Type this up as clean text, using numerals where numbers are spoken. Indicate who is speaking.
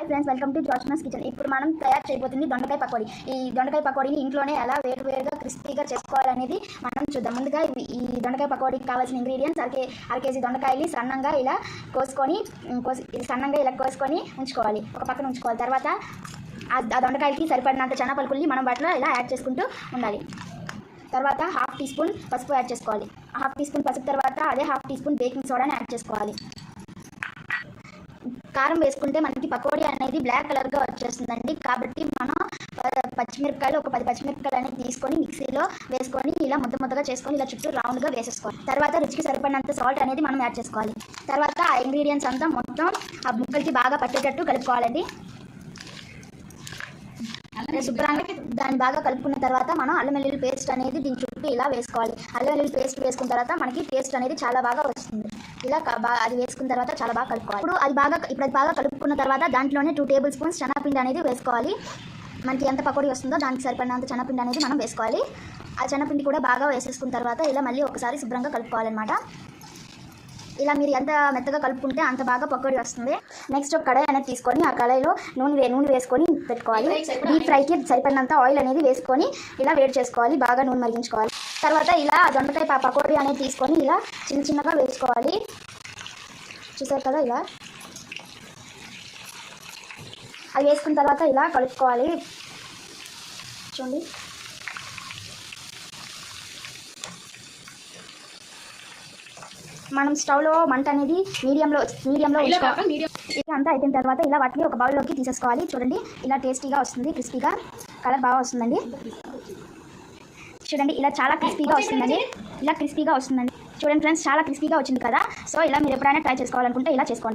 Speaker 1: Friends, welcome to జార్జ్మన్స్ kitchen. ఇప్పుడు మనం తయారు చేయబోతుంది దొండకాయ పకోడీ. ఈ దొండకాయ పకోడీని ఇంట్లోనే ఎలా వేరువేరుగా క్రిస్పీగా చేసుకోవాలనేది మనం చూద్దాం. ముందుగా ఈ దొండకాయ పకోడీకి కావాల్సిన ఇంగ్రీడియంట్స్ అర కేజీ దొండకాయలు సన్నంగా ఇలా కోసుకొని ఉంచుకోవాలి, ఒక పక్కన ఉంచుకోవాలి. తర్వాత ఆ దొండకాయలకి సరిపడినంత చెనా పలుకుల్ని మనం వాటిలో ఇలా యాడ్ చేసుకుంటూ ఉండాలి. తర్వాత హాఫ్ టీ స్పూన్ పసుపు యాడ్ చేసుకోవాలి. హాఫ్ టీ స్పూన్ పసుపు తర్వాత అదే హాఫ్ టీ స్పూన్ బేకింగ్ సోడాని యాడ్ చేసుకోవాలి. కారం వేసుకుంటే మనకి పకోడీ అనేది బ్లాక్ కలర్గా వచ్చేస్తుందండి. కాబట్టి మనం పచ్చిమిరపకాయలు ఒక 10 పచ్చిమిరపకాయలు అనేది తీసుకొని మిక్సీలో వేసుకొని ఇలా ముద్దగా చేసుకొని ఇలా చుట్టూ రౌండ్గా వేసేసుకోవాలి. తర్వాత రుచికి సరిపడినంత సాల్ట్ అనేది మనం యాడ్ చేసుకోవాలి. తర్వాత ఆ ఇంగ్రీడియంట్స్ అంతా మొత్తం ఆ ముక్కలకి బాగా పట్టేటట్టు కలుపుకోవాలండి. శుభ్రంగా దాన్ని బాగా కలుపుకున్న తర్వాత మనం అల్లం వెల్లుల్లి పేస్ట్ అనేది దీని చుట్టూ ఇలా వేసుకోవాలి. అల్లం వెల్లుల్లి పేస్ట్ వేసుకున్న తర్వాత మనకి టేస్ట్ అనేది చాలా బాగా వస్తుంది. ఇలా అది వేసుకున్న తర్వాత చాలా బాగా కలుపుకోవాలి. ఇప్పుడు అది బాగా కలుపుకున్న తర్వాత దాంట్లోనే 2 టేబుల్ స్పూన్స్ శనగపిండి అనేది వేసుకోవాలి. మనకి ఎంత పకోడీ వస్తుందో దానికి సరిపడినంత శనగపిండి అనేది మనం వేసుకోవాలి. ఆ శనగపిండి కూడా బాగా వేసేసుకున్న తర్వాత ఇలా మళ్ళీ ఒకసారి శుభ్రంగా కలుపుకోవాలన్నమాట. ఇలా మీరు ఎంత మెత్తగా కలుపుకుంటే అంత బాగా పకోడీ వస్తుంది. నెక్స్ట్ ఒక కడాయి అనేది తీసుకొని ఆ కడాయిలో నూనె వేసుకొని పెట్టుకోవాలి. డీప్ ఫ్రైకి సరిపడినంత ఆయిల్ అనేది వేసుకొని ఇలా వేడి చేసుకోవాలి, బాగా నూనె మరిగించుకోవాలి. తర్వాత ఇలా దొండకాయ పకోడీ అనేది తీసుకొని ఇలా చిన్నగా వేసుకోవాలి. చూసారు కదా, ఇలా అది వేసుకున్న తర్వాత ఇలా కలుపుకోవాలి. చూడండి, మనం స్టవ్లో మంట అనేది మీడియంలో ఉంచుకోవాలి. ఇది అంతా అయిపోయిన తర్వాత ఇలా వాటిని ఒక బౌల్లోకి తీసేసుకోవాలి. చూడండి, ఇలా టేస్టీగా వస్తుంది, క్రిస్పీగా, కలర్ బాగా వస్తుందండి. చూడండి, ఇలా చాలా క్రిస్పీగా వస్తుందండి. చూడండి ఫ్రెండ్స్, చాలా క్రిస్పీగా వచ్చింది కదా. సో ఇలా మీరు ఎప్పుడైనా ట్రై చేసుకోవాలనుకుంటే ఇలా చేసుకోండి.